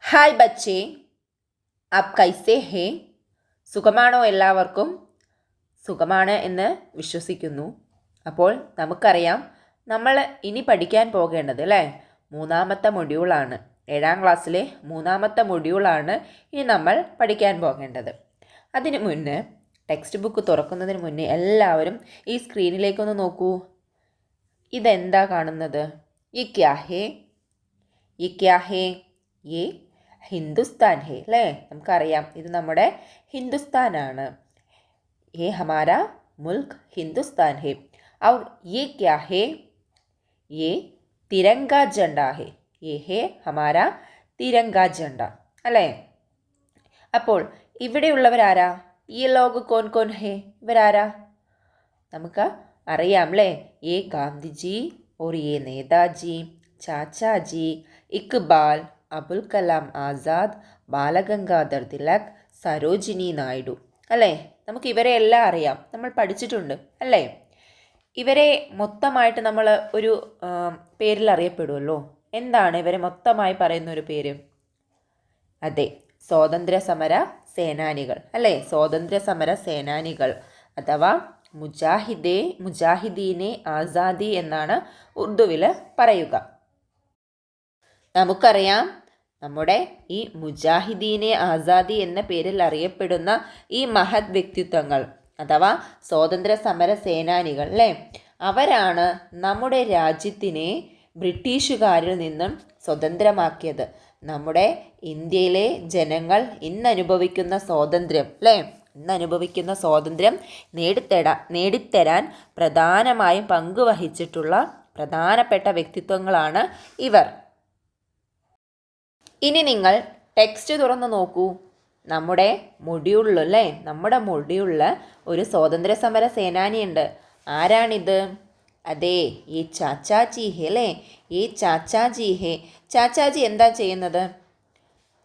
Hi ബച്ചേ, app കൈസേ ഹേ? സുഖമാണോ എല്ലാവർക്കും? സുഖമാണ് എന്ന് വിശ്വസിക്കുന്നു. അപ്പോൾ നമുക്കറിയാം, നമ്മൾ ഇനി പഠിക്കാൻ പോകേണ്ടത് അല്ലേ, മൂന്നാമത്തെ മൊഡ്യൂളാണ്. 7ാം ക്ലാസ്സിലെ മൂന്നാമത്തെ മൊഡ്യൂളാണ് ഇനി നമ്മൾ പഠിക്കാൻ പോകേണ്ടത്. അതിനു മുന്നേ, ടെക്സ്റ്റ് ബുക്ക് തുറക്കുന്നതിന് മുന്നേ എല്ലാവരും ഈ സ്ക്രീനിലേക്കൊന്ന് നോക്കൂ. ഇതെന്താ കാണുന്നത്? യേ ക്യാ ഹേ? യേ ക്യാ ഹേ? യേ ഹിന്ദുസ്ഥാൻ ഹേ അല്ലേ? നമുക്കറിയാം, ഇത് നമ്മുടെ ഹിന്ദുസ്ഥാനാണ്. യേ ഹമാരാ മുൽക്ക് ഹിന്ദുസ്ഥാൻ ഹേ. ഔർ യേ ക്യാ ഹേ? യേ തിരങ്ക ജണ്ട ഹേ. യേ ഹേ ഹമാരാ തിരങ്ക ജണ്ട അല്ലേ? അപ്പോൾ ഇവിടെയുള്ളവരാരാ? ഈ ലോഗ് കോൻ കോൻ ഹേ? ഇവരാരാ? നമുക്ക് അറിയാം അല്ലേ? യേ ഗാന്ധിജി ഓർ യേ നേതാജി, ചാച്ചാജി, ഇക്ബാൽ, അബുൽ കലാം ആസാദ്, ബാലഗംഗാധർ തിലക്, സരോജിനി നായിഡു അല്ലേ? നമുക്ക് ഇവരെ എല്ലാം അറിയാം, നമ്മൾ പഠിച്ചിട്ടുണ്ട് അല്ലേ? ഇവരെ മൊത്തമായിട്ട് നമ്മൾ ഒരു പേരിൽ അറിയപ്പെടുമല്ലോ. എന്താണ് ഇവരെ മൊത്തമായി പറയുന്ന ഒരു പേര്? അതെ, സ്വാതന്ത്ര്യ സമര സേനാനികൾ അല്ലേ? സ്വാതന്ത്ര്യ സമര സേനാനികൾ അഥവാ മുജാഹിദീനെ ആസാദി എന്നാണ് ഉറുദുവിൽ പറയുക. നമുക്കറിയാം, നമ്മുടെ ഈ മുജാഹിദീനെ ആസാദി എന്ന പേരിൽ അറിയപ്പെടുന്ന ഈ മഹത് വ്യക്തിത്വങ്ങൾ അഥവാ സ്വാതന്ത്ര്യ സമര സേനാനികൾ അല്ലേ, അവരാണ് നമ്മുടെ രാജ്യത്തിനെ ബ്രിട്ടീഷുകാരിൽ നിന്നും സ്വതന്ത്രമാക്കിയത്. നമ്മുടെ ഇന്ത്യയിലെ ജനങ്ങൾ ഇന്നനുഭവിക്കുന്ന സ്വാതന്ത്ര്യം അല്ലേ, ഇന്നനുഭവിക്കുന്ന സ്വാതന്ത്ര്യം നേടിത്തരാൻ പ്രധാനമായും പങ്കുവഹിച്ചിട്ടുള്ള പ്രധാനപ്പെട്ട വ്യക്തിത്വങ്ങളാണ് ഇവർ. ഇനി നിങ്ങൾ ടെക്സ്റ്റ് തുറന്ന് നോക്കൂ. നമ്മുടെ മൊഡ്യൂളിൽ ഒരു സ്വാതന്ത്ര്യ സമര സേനാനിയുണ്ട്. ആരാണിത്? അതെ, ഈ ചാച്ചാജി ഹേ അല്ലേ? ഈ ചാച്ചാജി ഹേ. ചാച്ചാജി എന്താ ചെയ്യുന്നത്?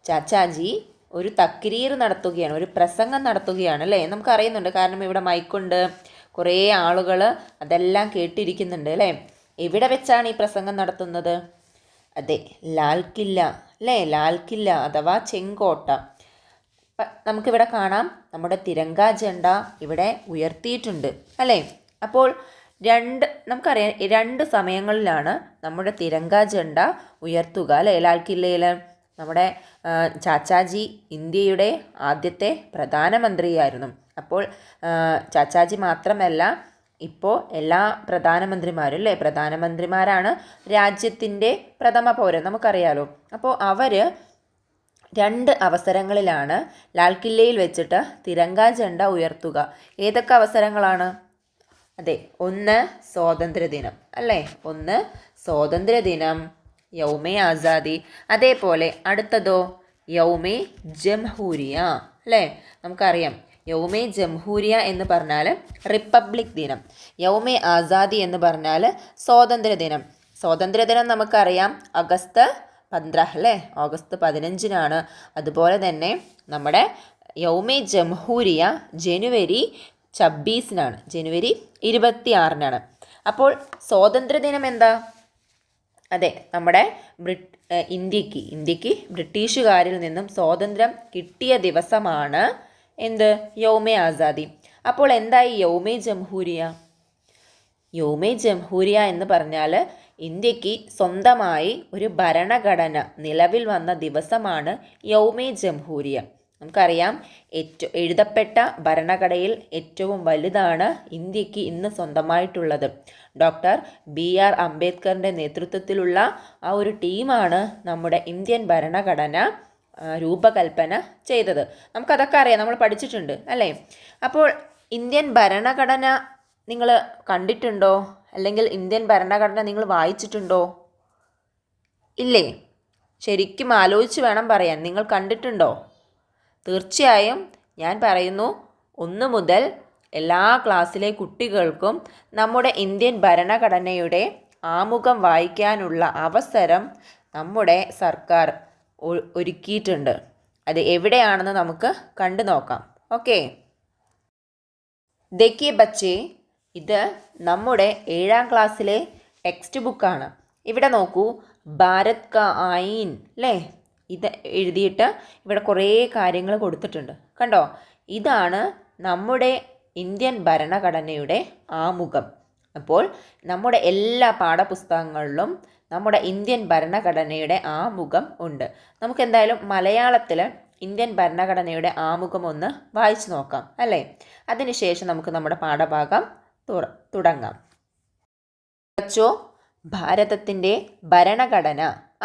ചാച്ചാജി ഒരു തക്രീർ നടത്തുകയാണ്, ഒരു പ്രസംഗം നടത്തുകയാണ് അല്ലേ? നമുക്കറിയുന്നുണ്ട്, കാരണം ഇവിടെ മൈക്കുണ്ട്, കുറേ ആളുകൾ അതെല്ലാം കേട്ടിരിക്കുന്നുണ്ട് അല്ലേ? എവിടെ വെച്ചാണ് ഈ പ്രസംഗം നടത്തുന്നത്? അതെ, ലാൽ കില്ല അല്ലേ? ലാൽ കില്ല അഥവാ ചെങ്കോട്ട. നമുക്കിവിടെ കാണാം, നമ്മുടെ തിരങ്ക ജണ്ട ഇവിടെ ഉയർത്തിയിട്ടുണ്ട് അല്ലേ? അപ്പോൾ നമുക്കറിയാം, 2 സമയങ്ങളിലാണ് നമ്മുടെ തിരങ്ക ജണ്ട ഉയർത്തുക അല്ലേ? ലാൽ കില്ലയിൽ നമ്മുടെ ചാച്ചാജി ഇന്ത്യയുടെ ആദ്യത്തെ പ്രധാനമന്ത്രിയായിരുന്നു. അപ്പോൾ ചാച്ചാജി മാത്രമല്ല, ഇപ്പോൾ എല്ലാ പ്രധാനമന്ത്രിമാരും അല്ലേ, പ്രധാനമന്ത്രിമാരാണ് രാജ്യത്തിൻ്റെ പ്രഥമ പൗരൻ, നമുക്കറിയാലോ. അപ്പോൾ അവർ 2 അവസരങ്ങളിലാണ് ലാൽ കില്ലയിൽ വെച്ചിട്ട് തിരങ്ക ജണ്ട ഉയർത്തുക. ഏതൊക്കെ അവസരങ്ങളാണ്? അതെ, ഒന്ന് സ്വാതന്ത്ര്യദിനം അല്ലേ? ഒന്ന് സ്വാതന്ത്ര്യദിനം, യൗമേ ആസാദി. അതേപോലെ അടുത്തതോ യൗമേ ജംഹൂരിയ അല്ലേ? നമുക്കറിയാം, യൗമേ ജംഹൂരിയ എന്ന് പറഞ്ഞാൽ റിപ്പബ്ലിക് ദിനം, യൗമേ ആസാദി എന്ന് പറഞ്ഞാൽ സ്വാതന്ത്ര്യദിനം. സ്വാതന്ത്ര്യദിനം നമുക്കറിയാം ഓഗസ്റ്റ് 15 അല്ലേ? ഓഗസ്റ്റ് 15-നാണ്. അതുപോലെ തന്നെ നമ്മുടെ യൗമേ ജംഹൂരിയ ജനുവരി 26-നാണ്, ജനുവരി 26-നാണ്. അപ്പോൾ സ്വാതന്ത്ര്യദിനം എന്താ? അതെ, നമ്മുടെ ഇന്ത്യക്ക് ബ്രിട്ടീഷുകാരിൽ നിന്നും സ്വാതന്ത്ര്യം കിട്ടിയ ദിവസമാണ് എന്ത്? യൗമേ ആസാദി. അപ്പോൾ എന്തായി യൗമേ ജംഹൂരിയ? യൗമേ ജംഹൂരിയ എന്ന് പറഞ്ഞാൽ ഇന്ത്യക്ക് സ്വന്തമായി ഒരു ഭരണഘടന നിലവിൽ വന്ന ദിവസമാണ് യൗമേ ജംഹൂരിയ. നമുക്കറിയാം, എഴുതപ്പെട്ട ഭരണഘടനയിൽ ഏറ്റവും വലുതാണ് ഇന്ത്യക്ക് ഇന്ന് സ്വന്തമായിട്ടുള്ളത്. ഡോക്ടർ BR അംബേദ്കറിൻ്റെ നേതൃത്വത്തിലുള്ള ആ ഒരു ടീമാണ് നമ്മുടെ ഇന്ത്യൻ ഭരണഘടന രൂപകൽപ്പന ചെയ്തത്. നമുക്കതൊക്കെ അറിയാം, നമ്മൾ പഠിച്ചിട്ടുണ്ട് അല്ലേ? അപ്പോൾ ഇന്ത്യൻ ഭരണഘടന നിങ്ങൾ കണ്ടിട്ടുണ്ടോ? അല്ലെങ്കിൽ ഇന്ത്യൻ ഭരണഘടന നിങ്ങൾ വായിച്ചിട്ടുണ്ടോ? ഇല്ലേ? ശരിക്കും ആലോചിച്ച് വേണം പറയാൻ. നിങ്ങൾ കണ്ടിട്ടുണ്ടോ? തീർച്ചയായും ഞാൻ പറയുന്നു, 1 മുതൽ എല്ലാ ക്ലാസ്സിലെ കുട്ടികൾക്കും നമ്മുടെ ഇന്ത്യൻ ഭരണഘടനയുടെ ആമുഖം വായിക്കാനുള്ള അവസരം നമ്മുടെ സർക്കാർ ഒരുക്കിയിട്ടുണ്ട്. അത് എവിടെയാണെന്ന് നമുക്ക് കണ്ടു നോക്കാം. ഓക്കെ, ദേഖിയേ ബച്ചേ, ഇത് നമ്മുടെ 7ാം ക്ലാസ്സിലെ ടെക്സ്റ്റ് ബുക്കാണ്. ഇവിടെ നോക്കൂ, ഭാരത് കാ ആയിൻ അല്ലേ? ഇത് എഴുതിയിട്ട് ഇവിടെ കുറേ കാര്യങ്ങൾ കൊടുത്തിട്ടുണ്ട്. കണ്ടോ, ഇതാണ് നമ്മുടെ ഇന്ത്യൻ ഭരണഘടനയുടെ ആമുഖം. അപ്പോൾ നമ്മുടെ എല്ലാ പാഠപുസ്തകങ്ങളിലും നമ്മുടെ ഇന്ത്യൻ ഭരണഘടനയുടെ ആമുഖം ഉണ്ട്. നമുക്ക് എന്തായാലും മലയാളത്തിൽ ഇന്ത്യൻ ഭരണഘടനയുടെ ആമുഖം ഒന്ന് വായിച്ചു നോക്കാം അല്ലേ? അതിനുശേഷം നമുക്ക് നമ്മുടെ പാഠഭാഗം തുടങ്ങാം. ബച്ചോ, ഭാരതത്തിൻ്റെ ഭരണഘടന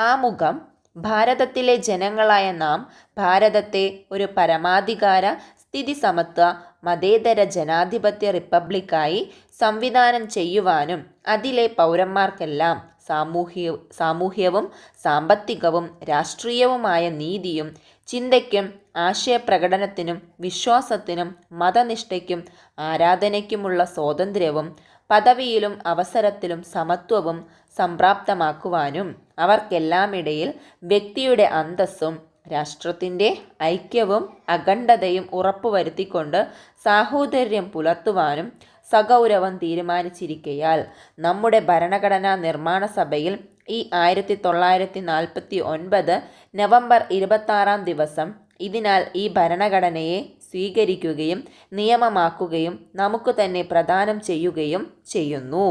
ആമുഖം. ഭാരതത്തിലെ ജനങ്ങളായ നാം ഭാരതത്തെ ഒരു പരമാധികാര സ്ഥിതി സമത്വ മതേതര ജനാധിപത്യ റിപ്പബ്ലിക്കായി സംവിധാനം ചെയ്യുവാനും അതിലെ പൗരന്മാർക്കെല്ലാം സാമൂഹ്യവും സാമ്പത്തികവും രാഷ്ട്രീയവുമായ നീതിയും ചിന്തയ്ക്കും ആശയപ്രകടനത്തിനും വിശ്വാസത്തിനും മതനിഷ്ഠയ്ക്കും ആരാധനയ്ക്കുമുള്ള സ്വാതന്ത്ര്യവും പദവിയിലും അവസരത്തിലും സമത്വവും സംപ്രാപ്തമാക്കുവാനും അവർക്കെല്ലാമിടയിൽ വ്യക്തിയുടെ അന്തസ്സും രാഷ്ട്രത്തിൻ്റെ ഐക്യവും അഖണ്ഡതയും ഉറപ്പുവരുത്തിക്കൊണ്ട് സാഹോദര്യം പുലർത്തുവാനും സഗൗരവം തീരുമാനിച്ചിരിക്കയാൽ നമ്മുടെ ഭരണഘടനാ നിർമ്മാണ സഭയിൽ ഈ 1949 നവംബർ 26 ദിവസം ഇതിനാൽ ഈ ഭരണഘടനയെ സ്വീകരിക്കുകയും നിയമമാക്കുകയും നമുക്ക് തന്നെ പ്രദാനം ചെയ്യുകയും ചെയ്യുന്നു.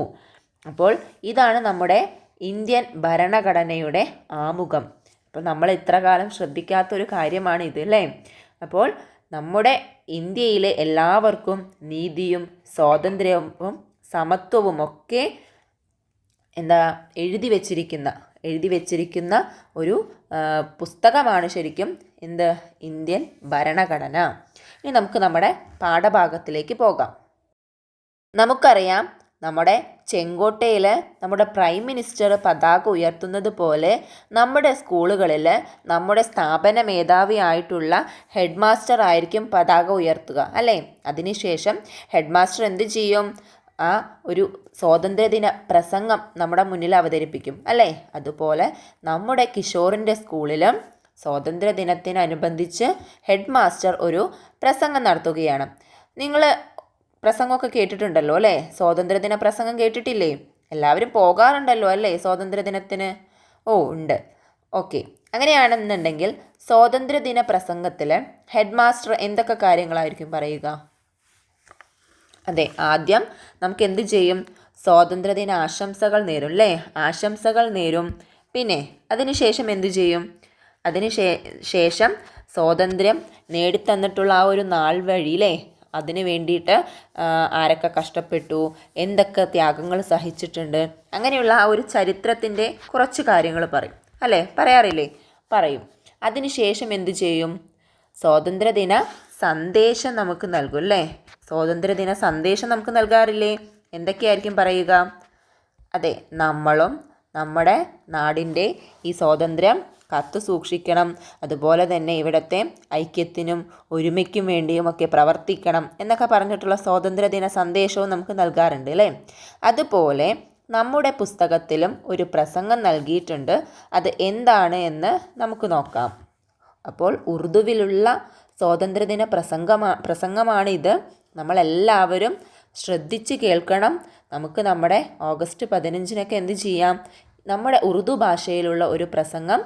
അപ്പോൾ ഇതാണ് നമ്മുടെ ഇന്ത്യൻ ഭരണഘടനയുടെ ആമുഖം. അപ്പോൾ നമ്മൾ ഇത്ര കാലം ശ്രദ്ധിക്കാത്തൊരു കാര്യമാണ് ഇത് അല്ലേ? അപ്പോൾ നമ്മുടെ ഇന്ത്യയിലെ എല്ലാവർക്കും നീതിയും സ്വാതന്ത്ര്യവും സമത്വവും ഒക്കെ എഴുതി വച്ചിരിക്കുന്ന ഒരു പുസ്തകമാണ് ശരിക്കും ഇന്ത്യൻ ഭരണഘടന. ഇനി നമുക്ക് നമ്മുടെ പാഠഭാഗത്തിലേക്ക് പോകാം. നമുക്കറിയാം, നമ്മുടെ ചെങ്കോട്ടയിൽ നമ്മുടെ പ്രൈം മിനിസ്റ്റർ പതാക ഉയർത്തുന്നത് പോലെ നമ്മുടെ സ്കൂളുകളിൽ നമ്മുടെ സ്ഥാപന മേധാവിയായിട്ടുള്ള ഹെഡ് മാസ്റ്റർ ആയിരിക്കും പതാക ഉയർത്തുക അല്ലേ? അതിനുശേഷം ഹെഡ് മാസ്റ്റർ എന്ത് ചെയ്യും? ആ ഒരു സ്വാതന്ത്ര്യദിന പ്രസംഗം നമ്മുടെ മുന്നിൽ അവതരിപ്പിക്കും അല്ലേ? അതുപോലെ നമ്മുടെ കിഷോറിൻ്റെ സ്കൂളിലും സ്വാതന്ത്ര്യദിനത്തിനനുബന്ധിച്ച് ഹെഡ് മാസ്റ്റർ ഒരു പ്രസംഗം നടത്തുകയാണ്. നിങ്ങൾ പ്രസംഗമൊക്കെ കേട്ടിട്ടുണ്ടല്ലോ അല്ലേ? സ്വാതന്ത്ര്യദിന പ്രസംഗം കേട്ടിട്ടില്ലേ? എല്ലാവരും പോകാറുണ്ടല്ലോ അല്ലേ സ്വാതന്ത്ര്യദിനത്തിന്? ഓ ഉണ്ട്. ഓക്കെ, അങ്ങനെയാണെന്നുണ്ടെങ്കിൽ സ്വാതന്ത്ര്യദിന പ്രസംഗത്തിൽ ഹെഡ് മാസ്റ്റർ എന്തൊക്കെ കാര്യങ്ങളായിരിക്കും പറയുക? അതെ, ആദ്യം നമുക്ക് എന്ത് ചെയ്യും? സ്വാതന്ത്ര്യദിന ആശംസകൾ നേരും അല്ലേ? ആശംസകൾ നേരും. പിന്നെ അതിനുശേഷം എന്ത് ചെയ്യും? ശേഷം സ്വാതന്ത്ര്യം നേടിത്തന്നിട്ടുള്ള ആ ഒരു നാൾ വഴിയില്ലേ, അതിന് വേണ്ടിയിട്ട് ആരൊക്കെ കഷ്ടപ്പെട്ടു, എന്തൊക്കെ ത്യാഗങ്ങൾ സഹിച്ചിട്ടുണ്ട്, അങ്ങനെയുള്ള ആ ഒരു ചരിത്രത്തിൻ്റെ കുറച്ച് കാര്യങ്ങൾ പറയും അല്ലേ? പറയാറില്ലേ? പറയും. അതിനുശേഷം എന്ത് ചെയ്യും? സ്വാതന്ത്ര്യദിന സന്ദേശം നമുക്ക് നൽകും അല്ലേ? സ്വാതന്ത്ര്യദിന സന്ദേശം നമുക്ക് നൽകാറില്ലേ? എന്തൊക്കെയായിരിക്കും പറയുക? അതെ, നമ്മളും നമ്മുടെ നാടിൻ്റെ ഈ സ്വാതന്ത്ര്യം കാത്തു സൂക്ഷിക്കണം, അതുപോലെ തന്നെ ഇവിടുത്തെ ഐക്യത്തിനും ഒരുമയ്ക്കും വേണ്ടിയുമൊക്കെ പ്രവർത്തിക്കണം എന്നൊക്കെ പറഞ്ഞിട്ടുള്ള സ്വാതന്ത്ര്യദിന സന്ദേശവും നമുക്ക് നൽകാറുണ്ട് അല്ലേ? അതുപോലെ നമ്മുടെ പുസ്തകത്തിലും ഒരു പ്രസംഗം നൽകിയിട്ടുണ്ട്. അത് എന്താണ് എന്ന് നമുക്ക് നോക്കാം. അപ്പോൾ ഉറുദുവിലുള്ള സ്വാതന്ത്ര്യദിന പ്രസംഗമാണിത്. നമ്മളെല്ലാവരും ശ്രദ്ധിച്ച് കേൾക്കണം. നമുക്ക് നമ്മുടെ ഓഗസ്റ്റ് 15-നൊക്കെ എന്ത് ചെയ്യാം? നമ്മുടെ ഉറുദു ഭാഷയിലുള്ള ഒരു പ്രസംഗം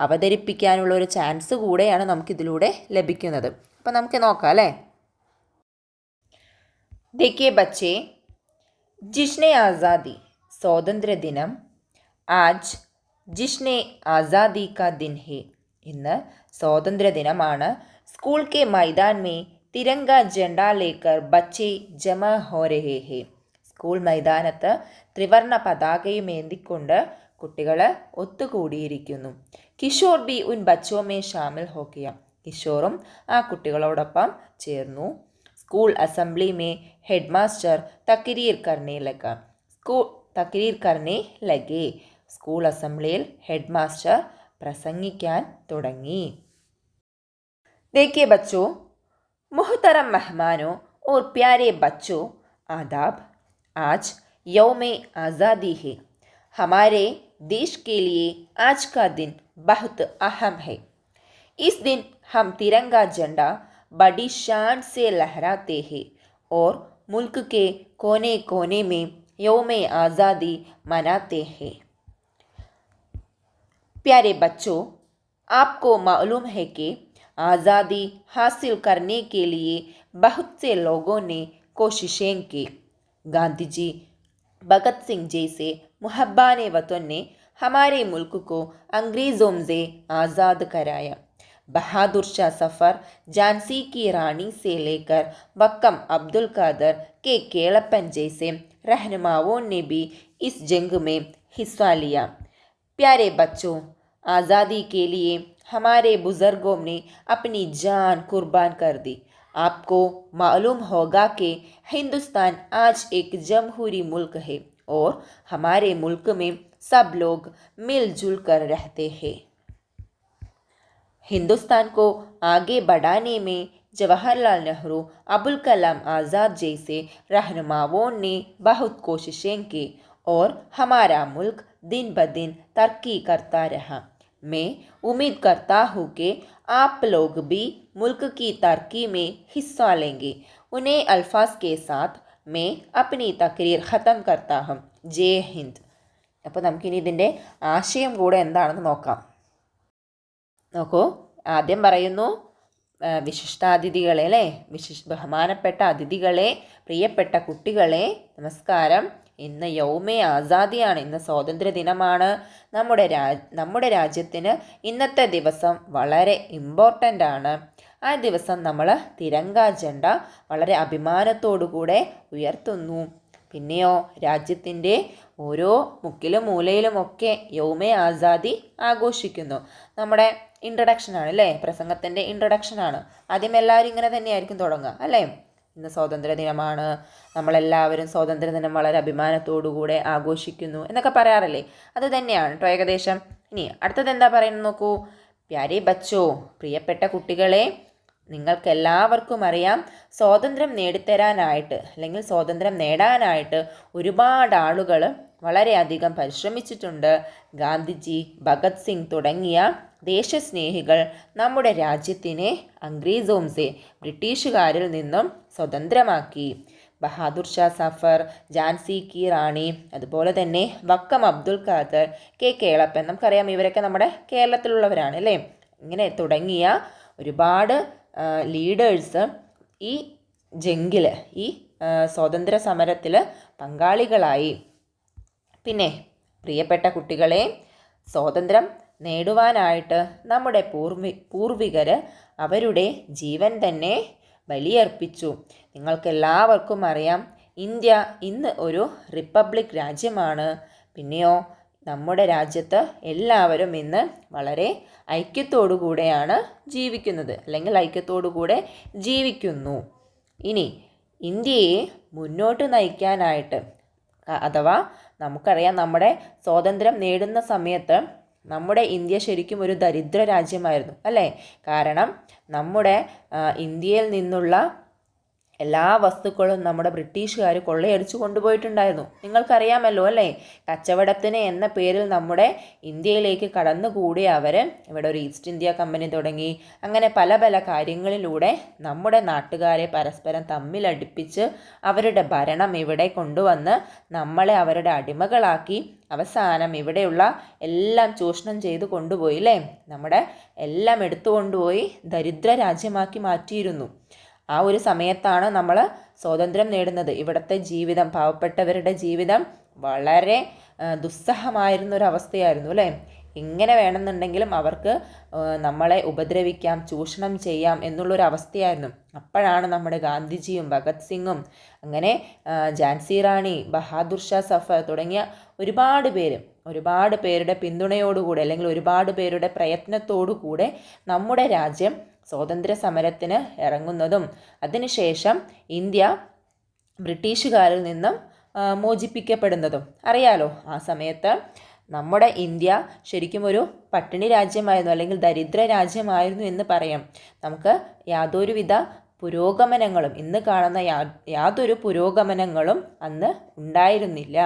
അവതരിപ്പിക്കാനുള്ള ഒരു ചാൻസ് കൂടെയാണ് നമുക്കിതിലൂടെ ലഭിക്കുന്നത്. അപ്പോൾ നമുക്ക് നോക്കാം അല്ലേ? देखिए बच्चे, जिश्ने आज़ादी स्वातंत्र्य दिनम आज जिश्ने आज़ादी का दिन है. ഇന്ന് സ്വാതന്ത്ര്യ ദിനമാണ്. स्कूल के मैदान में तिरंगा झंडा लेकर बच्चे जमा हो रहे हैं. സ്കൂൾ മൈതാനത്ത് ത്രിവർണ്ണ പതാകയും ഏന്തിക്കൊണ്ട് കുട്ടികൾ ഒത്തുകൂടിയിരിക്കുന്നു. കിഷോർ ബി ഉൻ ബച്ചോ മേ ഷാമിൽ ഹോ ഗയ. കിഷോറും ആ കുട്ടികളോടൊപ്പം ചേർന്നു. School assembly may head master തക്രീർ കർണേ ലഗേ. School അസംബ്ലിയിൽ ഹെഡ് മാസ്റ്റർ പ്രസംഗിക്കാൻ തുടങ്ങി. देखिए बच्चों, मोहतरम मेहमानों और प्यारे बच्चों, आदाब. आज यौम आज़ादी है. हमारे देश के लिए आज का दिन बहुत अहम है. इस दिन हम तिरंगा झंडा बड़ी शान से लहराते हैं और मुल्क के कोने कोने में यौम आज़ादी मनाते हैं. प्यारे बच्चों, आपको मालूम है कि आज़ादी हासिल करने के लिए बहुत से लोगों ने कोशिशें की। गांधी जी, भगत सिंह जैसे मुहब्बान वतन ने हमारे मुल्क को अंग्रेज़ों से आज़ाद कराया। बहादुर शाह सफ़र, झांसी की रानी से लेकर बक्कम अब्दुल कादर के केलप्पन जैसे रहनुमाओं ने भी इस जंग में हिस्सा लिया। प्यारे बच्चों, आज़ादी के लिए हमारे बुज़ुर्गों ने अपनी जान कुर्बान कर दी। आपको मालूम होगा कि हिंदुस्तान आज एक जमहूरी मुल्क है और हमारे मुल्क में सब लोग मिलजुल कर रहते हैं। हिंदुस्तान को आगे बढ़ाने में जवाहरलाल नेहरू, अबुल कलाम आज़ाद जैसे रहनुमाओं ने बहुत कोशिशें की और हमारा मुल्क दिन ब दिन तरक्की करता रहा। मैं उम्मीद करता हूँ कि आप लोग भी मुल्क की तरक्की में हिस्सा लेंगे। उन्हें अल्फाज के साथ मैं अपनी तकरीर ख़त्म करता हूँ. ജയ് ഹിന്ദ്. അപ്പോൾ നമുക്കിനി ഇതിൻ്റെ ആശയം കൂടെ എന്താണെന്ന് നോക്കാം. നോക്കൂ, ആദ്യം പറയുന്നു വിശിഷ്ടാതിഥികളെ അല്ലേ, ബഹുമാനപ്പെട്ട അതിഥികളെ, പ്രിയപ്പെട്ട കുട്ടികളെ, നമസ്കാരം. ഇന്ന് യൗമെ ആസാദിയാണ്, ഇന്ന് സ്വാതന്ത്ര്യ ദിനമാണ്. നമ്മുടെ രാജ്യത്തിന് ഇന്നത്തെ ദിവസം വളരെ ഇമ്പോർട്ടൻ്റ് ആണ്. ആ ദിവസം നമ്മൾ തിരങ്ക ജണ്ട വളരെ അഭിമാനത്തോടുകൂടെ ഉയർത്തുന്നു. പിന്നെയോ രാജ്യത്തിൻ്റെ ഓരോ മുക്കിലും മൂലയിലുമൊക്കെ യൗമെ ആസാദി ആഘോഷിക്കുന്നു. നമ്മുടെ ഇൻട്രഡക്ഷനാണ് അല്ലേ, പ്രസംഗത്തിൻ്റെ ഇൻട്രഡക്ഷനാണ്. ആദ്യം എല്ലാവരും ഇങ്ങനെ തന്നെയായിരിക്കും തുടങ്ങുക അല്ലേ. ഇന്ന് സ്വാതന്ത്ര്യ ദിനമാണ്, നമ്മളെല്ലാവരും സ്വാതന്ത്ര്യ ദിനം വളരെ അഭിമാനത്തോടുകൂടെ ആഘോഷിക്കുന്നു എന്നൊക്കെ പറയാറില്ലേ, അത് തന്നെയാണ് കേട്ടോ ഏകദേശം. ഇനി അടുത്തത് എന്താ പറയുന്നത് നോക്കൂ. പ്യാരെ ബച്ചോ, പ്രിയപ്പെട്ട കുട്ടികളെ, നിങ്ങൾക്കെല്ലാവർക്കും അറിയാം സ്വാതന്ത്ര്യം നേടിത്തരാനായിട്ട് അല്ലെങ്കിൽ സ്വാതന്ത്ര്യം നേടാനായിട്ട് ഒരുപാട് ആളുകൾ വളരെയധികം പരിശ്രമിച്ചിട്ടുണ്ട്. ഗാന്ധിജി, ഭഗത് സിംഗ് തുടങ്ങിയ ദേശസ്നേഹികൾ നമ്മുടെ രാജ്യത്തിനെ അംഗ്രേസോംസെ, ബ്രിട്ടീഷുകാരിൽ നിന്നും സ്വതന്ത്രമാക്കി. ബഹാദുർ ഷാ സഫർ, ഝാൻസി കി റാണി, അതുപോലെ തന്നെ വക്കം അബ്ദുൽ ഖാദർ, കെ കേളപ്പൻ, നമുക്കറിയാം ഇവരൊക്കെ നമ്മുടെ കേരളത്തിലുള്ളവരാണ് അല്ലേ. ഇങ്ങനെ തുടങ്ങിയ ഒരുപാട് ലീഡേഴ്സ് ഈ ജംഗിൽ, ഈ സ്വാതന്ത്ര്യ സമരത്തിൽ പങ്കാളികളായി. പിന്നെ പ്രിയപ്പെട്ട കുട്ടികളെ, സ്വാതന്ത്ര്യം നേടുവാനായിട്ട് നമ്മുടെ പൂർവികർ അവരുടെ ജീവൻ തന്നെ ബലിയർപ്പിച്ചു. നിങ്ങൾക്കെല്ലാവർക്കും അറിയാം ഇന്ത്യ ഇന്ന് ഒരു റിപ്പബ്ലിക് രാജ്യമാണ്. പിന്നെയോ നമ്മുടെ രാജ്യത്ത് എല്ലാവരും ഇന്ന് വളരെ ഐക്യത്തോടുകൂടെയാണ് ജീവിക്കുന്നത്, അല്ലെങ്കിൽ ഐക്യത്തോടുകൂടെ ജീവിക്കുന്നു. ഇനി ഇന്ത്യയെ മുന്നോട്ട് നയിക്കാനായിട്ട്, അഥവാ നമുക്കറിയാം നമ്മുടെ സ്വാതന്ത്ര്യം നേടുന്ന സമയത്ത് നമ്മുടെ ഇന്ത്യ ശരിക്കും ഒരു ദരിദ്ര രാജ്യമായിരുന്നു അല്ലേ. കാരണം നമ്മുടെ ഇന്ത്യയിൽ നിന്നുള്ള എല്ലാ വസ്തുക്കളും നമ്മുടെ ബ്രിട്ടീഷുകാർ കൊള്ളയടിച്ചു കൊണ്ടുപോയിട്ടുണ്ടായിരുന്നു. നിങ്ങൾക്കറിയാമല്ലോ അല്ലേ. കച്ചവടത്തിന് എന്ന പേരിൽ നമ്മുടെ ഇന്ത്യയിലേക്ക് കടന്നുകൂടിയ അവർ ഇവിടെ ഒരു ഈസ്റ്റ് ഇന്ത്യ കമ്പനി തുടങ്ങി. അങ്ങനെ പല പല കാര്യങ്ങളിലൂടെ നമ്മുടെ നാട്ടുകാരെ പരസ്പരം തമ്മിലടിപ്പിച്ച് അവരുടെ ഭരണം ഇവിടെ കൊണ്ടുവന്ന് നമ്മളെ അവരുടെ അടിമകളാക്കി അവസാനം ഇവിടെയുള്ള എല്ലാം ചൂഷണം ചെയ്ത് കൊണ്ടുപോയി അല്ലേ. നമ്മുടെ എല്ലാം എടുത്തു കൊണ്ടുപോയി ദരിദ്ര രാജ്യമാക്കി മാറ്റിയിരുന്നു. ആ ഒരു സമയത്താണ് നമ്മൾ സ്വാതന്ത്ര്യം നേടുന്നത്. ഇവിടുത്തെ ജീവിതം, പാവപ്പെട്ടവരുടെ ജീവിതം വളരെ ദുസ്സഹമായിരുന്നൊരവസ്ഥയായിരുന്നു അല്ലേ. എങ്ങനെ വേണമെന്നുണ്ടെങ്കിലും അവർക്ക് നമ്മളെ ഉപദ്രവിക്കാം, ചൂഷണം ചെയ്യാം എന്നുള്ളൊരവസ്ഥയായിരുന്നു. അപ്പോഴാണ് നമ്മുടെ ഗാന്ധിജിയും ഭഗത് സിംഗും അങ്ങനെ ഝാൻസി റാണി, ബഹാദുർ ഷാ സഫർ തുടങ്ങിയ ഒരുപാട് പേരുടെ പിന്തുണയോടുകൂടെ അല്ലെങ്കിൽ ഒരുപാട് പേരുടെ പ്രയത്നത്തോടുകൂടെ നമ്മുടെ രാജ്യം സ്വാതന്ത്ര്യ സമരത്തിന് ഇറങ്ങുന്നതും അതിനുശേഷം ഇന്ത്യ ബ്രിട്ടീഷുകാരിൽ നിന്നും മോചിപ്പിക്കപ്പെടുന്നതും അറിയാലോ. ആ സമയത്ത് നമ്മുടെ ഇന്ത്യ ശരിക്കും ഒരു പട്ടിണി രാജ്യമായിരുന്നു, അല്ലെങ്കിൽ ദരിദ്ര രാജ്യമായിരുന്നു എന്ന് പറയാം. നമുക്ക് യാതൊരുവിധ പുരോഗമനങ്ങളും, ഇന്ന് കാണുന്ന യാതൊരു പുരോഗമനങ്ങളും അന്ന് ഉണ്ടായിരുന്നില്ല.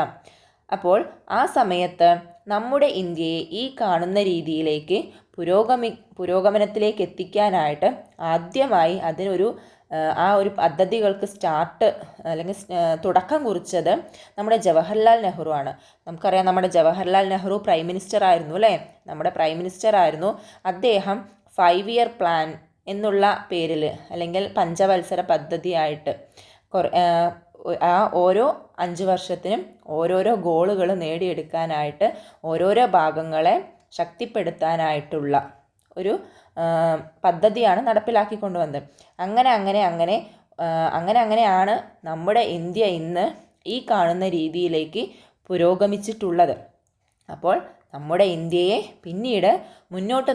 അപ്പോൾ ആ സമയത്ത് നമ്മുടെ ഇന്ത്യയെ ഈ കാണുന്ന രീതിയിലേക്ക് പുരോഗമനത്തിലേക്ക് എത്തിക്കാനായിട്ട് ആദ്യമായി അതിനൊരു ആ ഒരു പദ്ധതികൾക്ക് അല്ലെങ്കിൽ തുടക്കം കുറിച്ചത് നമ്മുടെ ജവഹർലാൽ നെഹ്റു ആണ്. നമുക്കറിയാം നമ്മുടെ ജവഹർലാൽ നെഹ്റു പ്രൈം മിനിസ്റ്റർ ആയിരുന്നു അല്ലേ, നമ്മുടെ പ്രൈം മിനിസ്റ്റർ ആയിരുന്നു. അദ്ദേഹം 5 ഇയർ പ്ലാൻ എന്നുള്ള പേരിൽ അല്ലെങ്കിൽ പഞ്ചവത്സര പദ്ധതിയായിട്ട് ആ ഓരോ 5 വർഷത്തിനും ഓരോരോ ഗോളുകൾ നേടിയെടുക്കാനായിട്ട് ഓരോരോ ഭാഗങ്ങളെ ശക്തിപ്പെടുത്താനായിട്ടുള്ള ഒരു പദ്ധതിയാണ് നടപ്പിലാക്കിക്കൊണ്ടുവന്നത്. അങ്ങനെയാണ് നമ്മുടെ ഇന്ത്യ ഇന്ന് ഈ കാണുന്ന രീതിയിലേക്ക് പുരോഗമിച്ചിട്ടുള്ളത്. അപ്പോൾ നമ്മുടെ ഇന്ത്യയെ പിന്നീട് മുന്നോട്ട്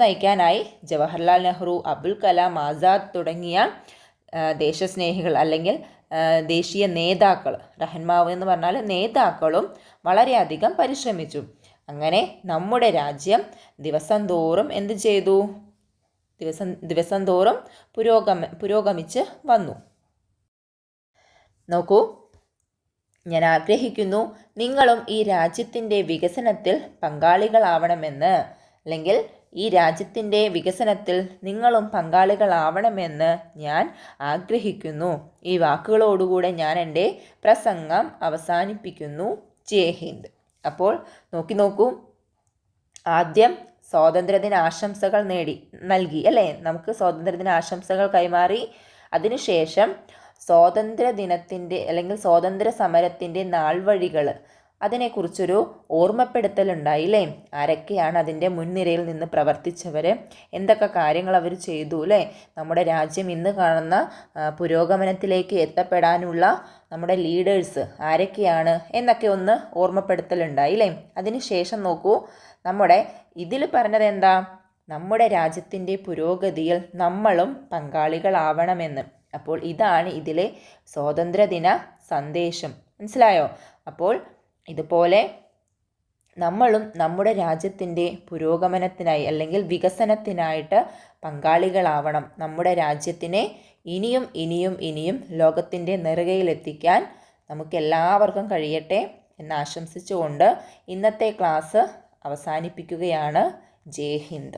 നയിക്കാനായി ജവഹർലാൽ നെഹ്റു, അബുൽ കലാം ആസാദ് തുടങ്ങിയ ദേശസ്നേഹികൾ അല്ലെങ്കിൽ ദേശീയ നേതാക്കൾ, റഹ്മാവ് എന്ന് പറഞ്ഞാൽ നേതാക്കളും വളരെയധികം പരിശ്രമിച്ചു. അങ്ങനെ നമ്മുടെ രാജ്യം ദിവസം തോറും എന്ത് ചെയ്തു? ദിവസം തോറും പുരോഗമിച്ച് വന്നു. നോക്കൂ, ഞാൻ ആഗ്രഹിക്കുന്നു നിങ്ങളും ഈ രാജ്യത്തിൻ്റെ വികസനത്തിൽ പങ്കാളികളാവണമെന്ന്, അല്ലെങ്കിൽ ഈ രാജ്യത്തിൻ്റെ വികസനത്തിൽ നിങ്ങളും പങ്കാളികളാവണമെന്ന് ഞാൻ ആഗ്രഹിക്കുന്നു. ഈ വാക്കുകളോടുകൂടെ ഞാൻ എൻ്റെ പ്രസംഗം അവസാനിപ്പിക്കുന്നു. ജയ് ഹിന്ദ്. അപ്പോൾ നോക്കൂ, ആദ്യം സ്വാതന്ത്ര്യദിന ആശംസകൾ നൽകി അല്ലേ, നമുക്ക് സ്വാതന്ത്ര്യദിന ആശംസകൾ കൈമാറി. അതിനുശേഷം സ്വാതന്ത്ര്യദിനത്തിൻ്റെ അല്ലെങ്കിൽ സ്വാതന്ത്ര്യ സമരത്തിൻ്റെ നാൾവഴികൾ അതിനെക്കുറിച്ചൊരു ഓർമ്മപ്പെടുത്തലുണ്ടായില്ലേ. ആരൊക്കെയാണ് അതിൻ്റെ മുൻനിരയിൽ നിന്ന് പ്രവർത്തിച്ചവർ, എന്തൊക്കെ കാര്യങ്ങൾ അവർ ചെയ്തു അല്ലേ, നമ്മുടെ രാജ്യം ഇന്ന് കാണുന്ന പുരോഗമനത്തിലേക്ക് എത്തപ്പെടാനുള്ള നമ്മുടെ ലീഡേഴ്സ് ആരൊക്കെയാണ് എന്നൊക്കെ ഒന്ന് ഓർമ്മപ്പെടുത്തലുണ്ടായില്ലേ. അതിനുശേഷം നോക്കൂ, നമ്മുടെ ഇതിൽ പറഞ്ഞത് എന്താ? നമ്മുടെ രാജ്യത്തിൻ്റെ പുരോഗതിയിൽ നമ്മളും പങ്കാളികളാവണമെന്ന്. അപ്പോൾ ഇതാണ് ഇതിലെ സ്വാതന്ത്ര്യദിന സന്ദേശം. മനസ്സിലായോ? അപ്പോൾ ഇതുപോലെ നമ്മളും നമ്മുടെ രാജ്യത്തിൻ്റെ പുരോഗമനത്തിനായി അല്ലെങ്കിൽ വികസനത്തിനായിട്ട് പങ്കാളികളാവണം. നമ്മുടെ രാജ്യത്തിനെ ഇനിയും ലോകത്തിൻ്റെ നെറുകയിലെത്തിക്കാൻ നമുക്കെല്ലാവർക്കും കഴിയട്ടെ എന്ന് ആശംസിച്ചുകൊണ്ട് ഇന്നത്തെ ക്ലാസ് അവസാനിപ്പിക്കുകയാണ്. ജയ് ഹിന്ദ്.